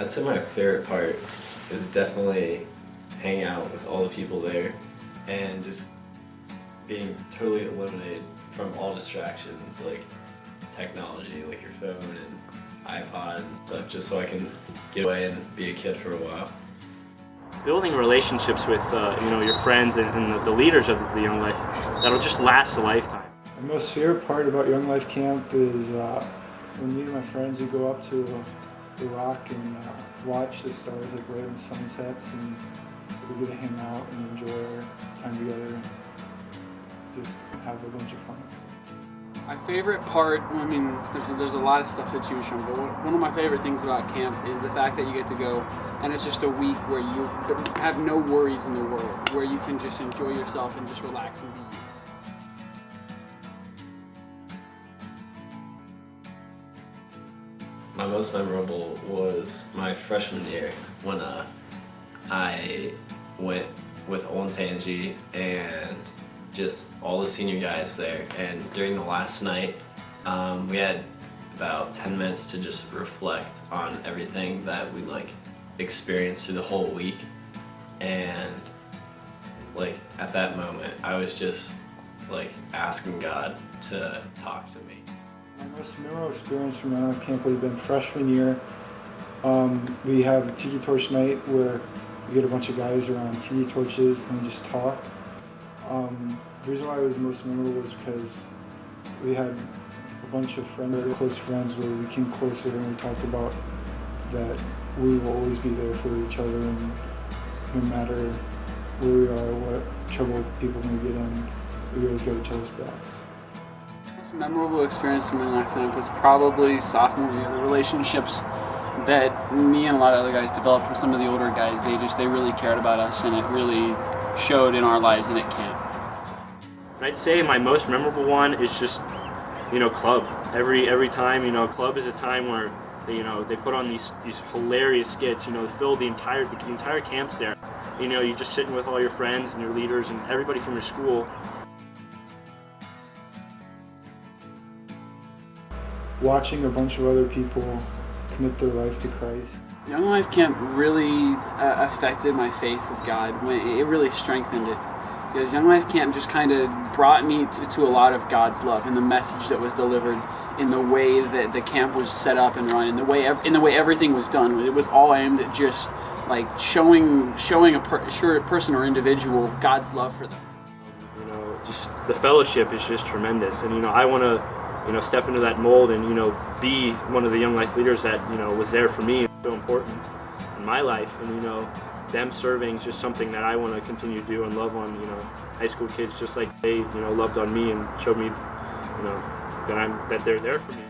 I'd say my favorite part is definitely hanging out with all the people there and just being totally eliminated from all distractions like technology, like your phone and iPod and stuff, just so I can get away and be a kid for a while. Building relationships with your friends and the leaders of the Young Life that'll just last a lifetime. My most favorite part about Young Life Camp is when me and my friends would go up to the rock and watch the stars like right when the sun sets, and we get to hang out and enjoy our time together and just have a bunch of fun. My favorite part, I mean, there's a lot of stuff to choose from, but one of my favorite things about camp is the fact that you get to go and it's just a week where you have no worries in the world, where you can just enjoy yourself and just relax and be you. My most memorable was my freshman year when I went with Olentangy and just all the senior guys there, and during the last night we had about 10 minutes to just reflect on everything that we experienced through the whole week, and at that moment I was just asking God to talk to me. My most memorable experience from Young Life Camp would have been freshman year. We have a tiki torch night where we get a bunch of guys around tiki torches and we just talk. The reason why it was most memorable was because we had a bunch of friends, close friends, where we came closer and we talked about that we will always be there for each other, and no matter where we are, what trouble people may get in, we always got each other's backs. The most memorable experience in my life was probably sophomore year. The relationships that me and a lot of other guys developed with some of the older guys, they really cared about us, and it really showed in our lives and at camp. I'd say my most memorable one is just, club. Every time, club is a time where they put on these hilarious skits. Fill the entire camp's there. You're just sitting with all your friends and your leaders and everybody from your school. Watching a bunch of other people commit their life to Christ. Young Life Camp really affected my faith with God. It really strengthened it. Because Young Life Camp just kind of brought me to a lot of God's love and the message that was delivered, in the way that the camp was set up and run, in the way everything was done. It was all aimed at just showing a person or individual God's love for them. Just the fellowship is just tremendous, and I want to step into that mold and be one of the Young Life leaders that was there for me. So important in my life, and them serving is just something that I want to continue to do and love on high school kids, just like they loved on me and showed me that they're there for me.